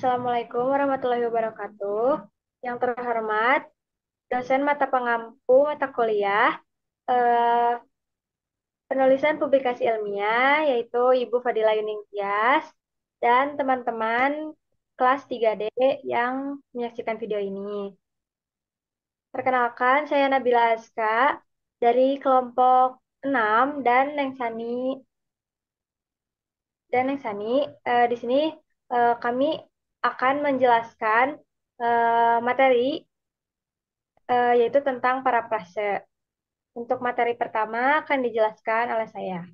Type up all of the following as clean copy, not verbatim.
Assalamualaikum warahmatullahi wabarakatuh. Yang terhormat, dosen mata pengampu mata kuliah, eh, penulisan publikasi ilmiah, yaitu Ibu Fadila Yuning Tias, dan teman-teman kelas 3D yang menyaksikan video ini. Perkenalkan, saya Nabila Azka dari kelompok 6 dan Neng Sani. Di sini kami akan menjelaskan materi yaitu tentang parafrase. Untuk materi pertama akan dijelaskan oleh saya.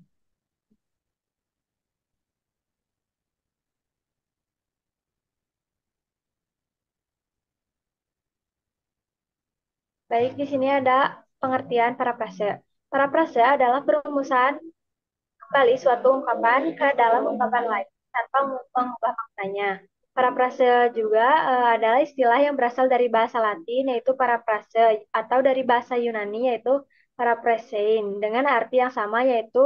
Baik, di sini ada pengertian parafrase. Parafrase adalah perumusan kembali suatu ungkapan ke dalam ungkapan lain tanpa mengubah maknanya. Parafrase juga adalah istilah yang berasal dari bahasa Latin yaitu parafrase atau dari bahasa Yunani yaitu paraphrasein dengan arti yang sama yaitu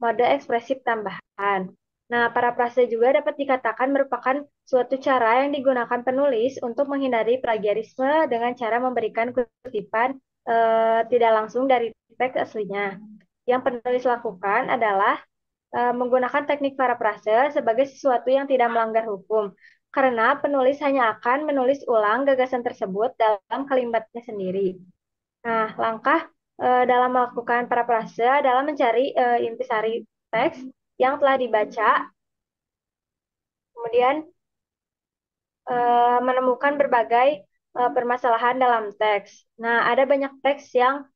mode ekspresif tambahan. Nah, parafrase juga dapat dikatakan merupakan suatu cara yang digunakan penulis untuk menghindari plagiarisme dengan cara memberikan kutipan tidak langsung dari teks aslinya. Yang penulis lakukan adalah menggunakan teknik parafrase sebagai sesuatu yang tidak melanggar hukum, karena penulis hanya akan menulis ulang gagasan tersebut dalam kalimatnya sendiri. Nah, langkah dalam melakukan parafrase adalah mencari intisari teks yang telah dibaca, kemudian menemukan berbagai permasalahan dalam teks. Nah, ada banyak teks yang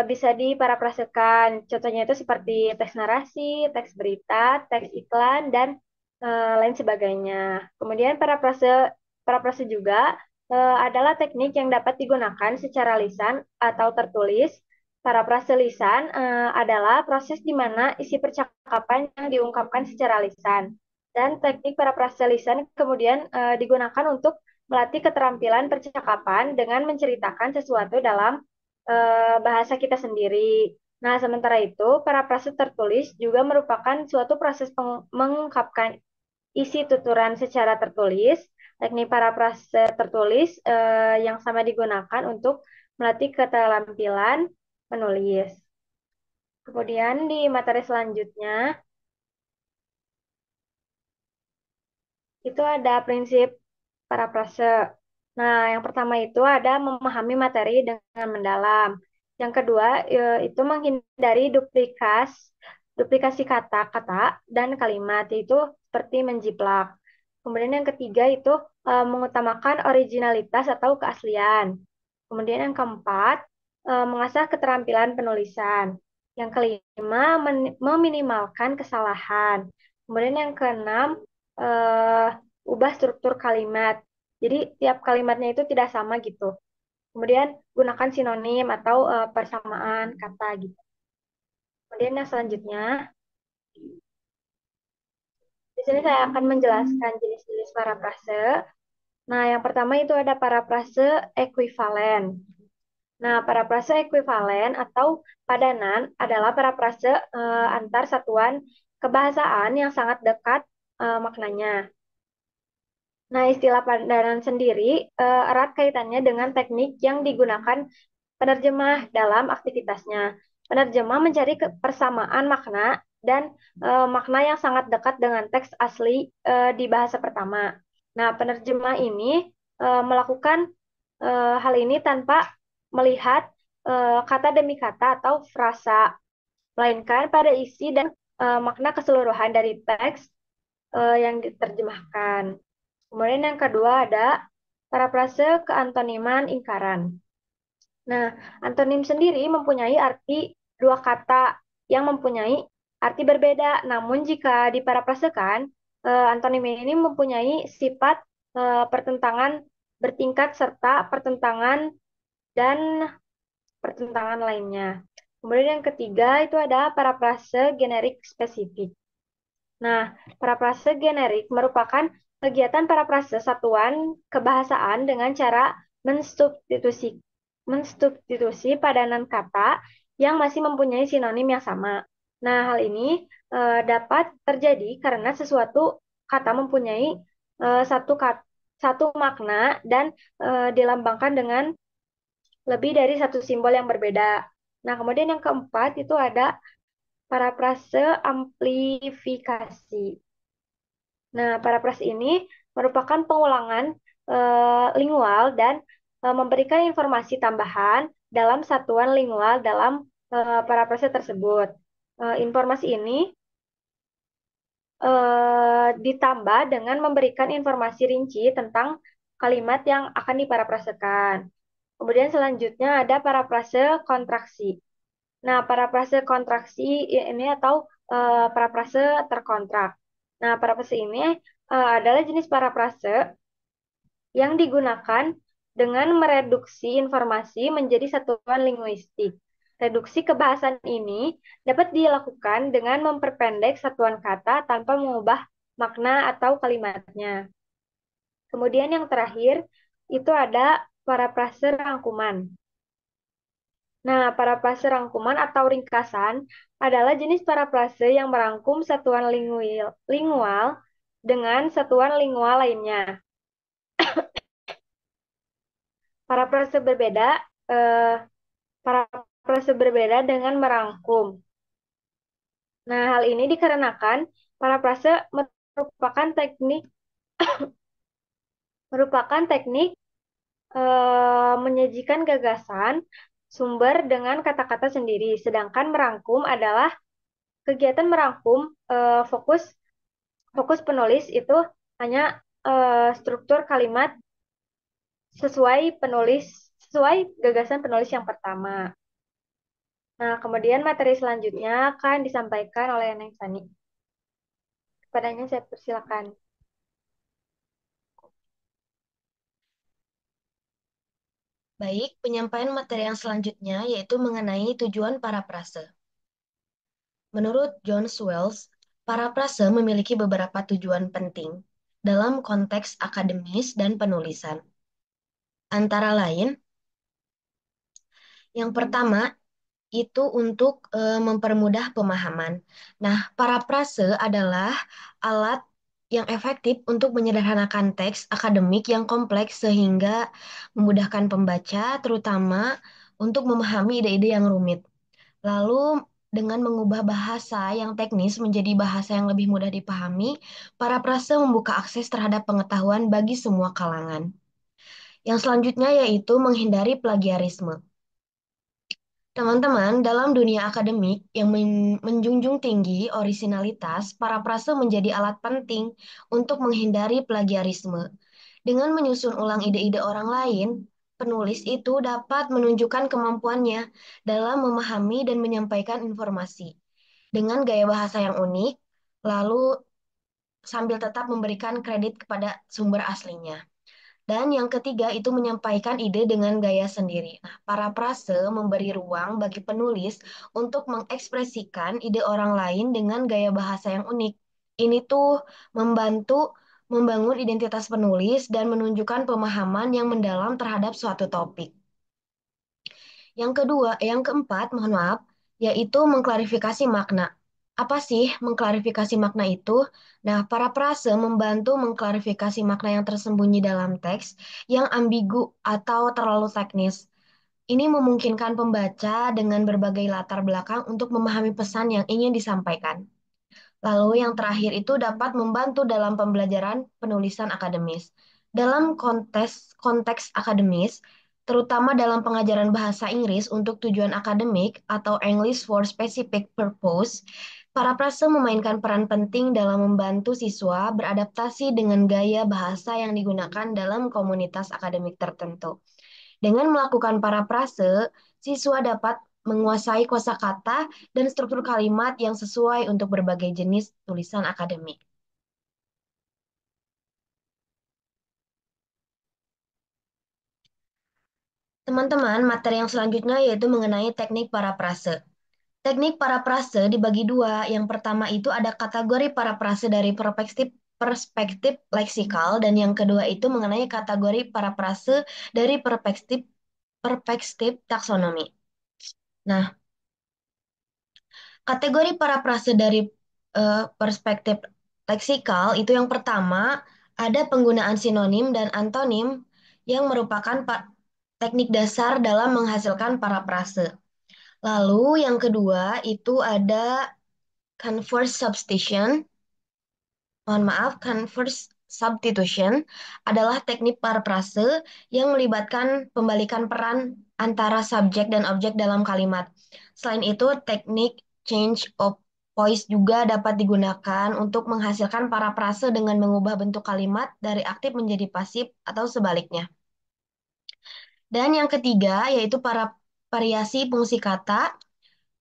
bisa diparafrasekan. Contohnya itu seperti teks narasi, teks berita, teks iklan, dan lain sebagainya. Kemudian parafrase juga adalah teknik yang dapat digunakan secara lisan atau tertulis. Parafrase lisan adalah proses di mana isi percakapan yang diungkapkan secara lisan. Dan teknik parafrase lisan kemudian digunakan untuk melatih keterampilan percakapan dengan menceritakan sesuatu dalam bahasa kita sendiri. Nah, sementara itu, parafrase tertulis juga merupakan suatu proses mengungkapkan isi tuturan secara tertulis. Teknik parafrase tertulis yang sama digunakan untuk melatih keterampilan menulis. Kemudian di materi selanjutnya, itu ada prinsip parafrase. Nah, yang pertama itu ada memahami materi dengan mendalam. Yang kedua, itu menghindari duplikasi kata-kata dan kalimat, itu seperti menjiplak. Kemudian yang ketiga itu mengutamakan originalitas atau keaslian. Kemudian yang keempat, mengasah keterampilan penulisan. Yang kelima, meminimalkan kesalahan. Kemudian yang keenam, eh, ubah struktur kalimat. Jadi tiap kalimatnya itu tidak sama gitu. Kemudian gunakan sinonim atau persamaan kata gitu. Kemudian yang selanjutnya, di sini saya akan menjelaskan jenis-jenis parafrase. Nah, yang pertama itu ada parafrase ekuivalen. Nah, parafrase ekuivalen atau padanan adalah parafrase antar satuan kebahasaan yang sangat dekat maknanya. Nah, istilah padanan sendiri erat kaitannya dengan teknik yang digunakan penerjemah dalam aktivitasnya. Penerjemah mencari persamaan makna dan makna yang sangat dekat dengan teks asli di bahasa pertama. Nah, penerjemah ini melakukan hal ini tanpa melihat kata demi kata atau frasa, melainkan pada isi dan makna keseluruhan dari teks yang diterjemahkan. Kemudian yang kedua ada parafrase keantoniman ingkaran. Nah, antonim sendiri mempunyai arti dua kata yang mempunyai arti berbeda. Namun jika diparafrasekan, antonim ini mempunyai sifat pertentangan bertingkat serta dan pertentangan lainnya. Kemudian yang ketiga itu ada parafrase generik spesifik. Nah, parafrase generik merupakan kegiatan parafrase satuan kebahasaan dengan cara mensubstitusi padanan kata yang masih mempunyai sinonim yang sama. Nah, hal ini dapat terjadi karena sesuatu kata mempunyai satu kata satu makna dan dilambangkan dengan lebih dari satu simbol yang berbeda. Nah, kemudian yang keempat itu ada parafrase amplifikasi. Nah, parafrase ini merupakan pengulangan lingual dan memberikan informasi tambahan dalam satuan lingual dalam parafrase tersebut. Informasi ini ditambah dengan memberikan informasi rinci tentang kalimat yang akan diparafrasekan. Kemudian selanjutnya ada parafrase kontraksi. Nah, parafrase kontraksi ini atau parafrase terkontrak. Nah, parafrase ini adalah jenis parafrase yang digunakan dengan mereduksi informasi menjadi satuan linguistik. Reduksi kebahasan ini dapat dilakukan dengan memperpendek satuan kata tanpa mengubah makna atau kalimatnya. Kemudian yang terakhir itu ada parafrase rangkuman. Nah, parafrase rangkuman atau ringkasan adalah jenis parafrase yang merangkum satuan lingual dengan satuan lingual lainnya. Parafrase berbeda, eh, parafrase berbeda dengan merangkum. Nah, hal ini dikarenakan parafrase merupakan teknik merupakan teknik menyajikan gagasan sumber dengan kata-kata sendiri, sedangkan merangkum adalah kegiatan merangkum fokus fokus penulis itu hanya struktur kalimat sesuai gagasan penulis yang pertama. Nah, kemudian materi selanjutnya akan disampaikan oleh Neng Sani. Kepadanya saya persilakan. Baik, penyampaian materi yang selanjutnya yaitu mengenai tujuan parafrase. Menurut John Swells, parafrase memiliki beberapa tujuan penting dalam konteks akademis dan penulisan. Antara lain, yang pertama itu untuk mempermudah pemahaman. Nah, parafrase adalah alat yang efektif untuk menyederhanakan teks akademik yang kompleks sehingga memudahkan pembaca, terutama untuk memahami ide-ide yang rumit. Lalu, dengan mengubah bahasa yang teknis menjadi bahasa yang lebih mudah dipahami, parafrase membuka akses terhadap pengetahuan bagi semua kalangan. Yang selanjutnya yaitu menghindari plagiarisme. Teman-teman, dalam dunia akademik yang menjunjung tinggi orisinalitas, parafrase menjadi alat penting untuk menghindari plagiarisme. Dengan menyusun ulang ide-ide orang lain, penulis itu dapat menunjukkan kemampuannya dalam memahami dan menyampaikan informasi dengan gaya bahasa yang unik, lalu sambil tetap memberikan kredit kepada sumber aslinya. Dan yang ketiga itu menyampaikan ide dengan gaya sendiri. Nah, parafrase memberi ruang bagi penulis untuk mengekspresikan ide orang lain dengan gaya bahasa yang unik. Ini tuh membantu membangun identitas penulis dan menunjukkan pemahaman yang mendalam terhadap suatu topik. Yang keempat, mohon maaf, yaitu mengklarifikasi makna. Apa sih mengklarifikasi makna itu? Nah, parafrase membantu mengklarifikasi makna yang tersembunyi dalam teks yang ambigu atau terlalu teknis. Ini memungkinkan pembaca dengan berbagai latar belakang untuk memahami pesan yang ingin disampaikan. Lalu yang terakhir itu dapat membantu dalam pembelajaran penulisan akademis. Dalam konteks akademis, terutama dalam pengajaran bahasa Inggris untuk tujuan akademik atau English for specific purpose, parafrase memainkan peran penting dalam membantu siswa beradaptasi dengan gaya bahasa yang digunakan dalam komunitas akademik tertentu. Dengan melakukan parafrase, siswa dapat menguasai kosakata dan struktur kalimat yang sesuai untuk berbagai jenis tulisan akademik. Teman-teman, materi yang selanjutnya yaitu mengenai teknik parafrase. Teknik parafrase dibagi dua. Yang pertama itu ada kategori parafrase dari perspektif leksikal dan yang kedua itu mengenai kategori parafrase dari perspektif taksonomi. Nah, kategori parafrase dari perspektif leksikal itu yang pertama Ada penggunaan sinonim dan antonim yang merupakan teknik dasar dalam menghasilkan parafrase. Lalu yang kedua itu ada converse substitution. Mohon maaf, converse substitution adalah teknik parafrase yang melibatkan pembalikan peran antara subjek dan objek dalam kalimat. Selain itu, teknik change of voice juga dapat digunakan untuk menghasilkan parafrase dengan mengubah bentuk kalimat dari aktif menjadi pasif atau sebaliknya. Dan yang ketiga yaitu para variasi fungsi kata.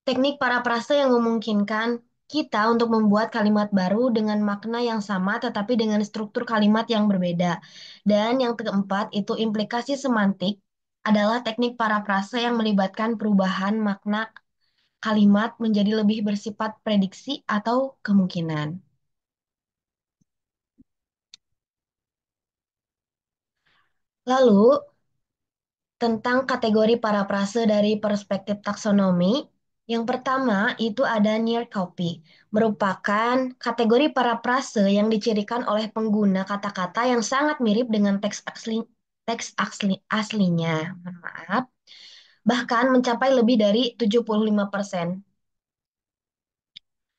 Teknik parafrase yang memungkinkan kita untuk membuat kalimat baru dengan makna yang sama tetapi dengan struktur kalimat yang berbeda. Dan yang keempat itu implikasi semantik adalah teknik parafrase yang melibatkan perubahan makna kalimat menjadi lebih bersifat prediksi atau kemungkinan. Lalu, tentang kategori parafrase dari perspektif taksonomi. Yang pertama itu ada near copy, merupakan kategori parafrase yang dicirikan oleh pengguna kata-kata yang sangat mirip dengan aslinya. Mohon maaf, bahkan mencapai lebih dari 75%.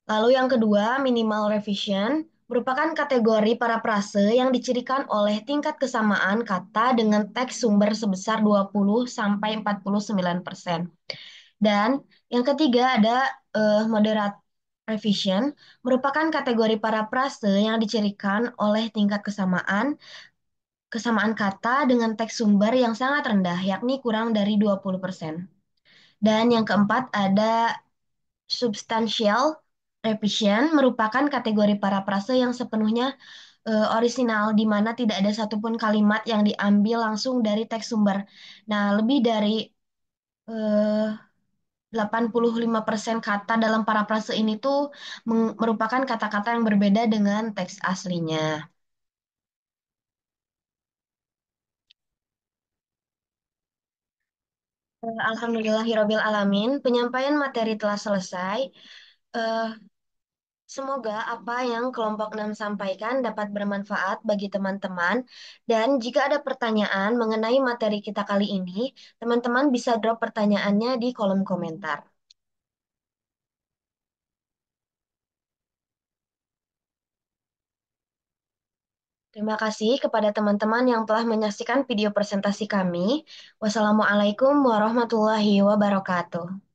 Lalu yang kedua, minimal revision, merupakan kategori parafrase yang dicirikan oleh tingkat kesamaan kata dengan teks sumber sebesar 20 sampai 49%. Dan yang ketiga ada moderate revision, merupakan kategori parafrase yang dicirikan oleh tingkat kesamaan kata dengan teks sumber yang sangat rendah, yakni kurang dari 20%. Dan yang keempat ada substantial revision, merupakan kategori parafrase yang sepenuhnya orisinal, di mana tidak ada satupun kalimat yang diambil langsung dari teks sumber. Nah, lebih dari eh, 85% kata dalam parafrase ini tuh merupakan kata-kata yang berbeda dengan teks aslinya. Alhamdulillahirabbil alamin, penyampaian materi telah selesai. Eh, Semoga apa yang kelompok 6 sampaikan dapat bermanfaat bagi teman-teman. Dan jika ada pertanyaan mengenai materi kita kali ini, teman-teman bisa drop pertanyaannya di kolom komentar. Terima kasih kepada teman-teman yang telah menyaksikan video presentasi kami. Wassalamualaikum warahmatullahi wabarakatuh.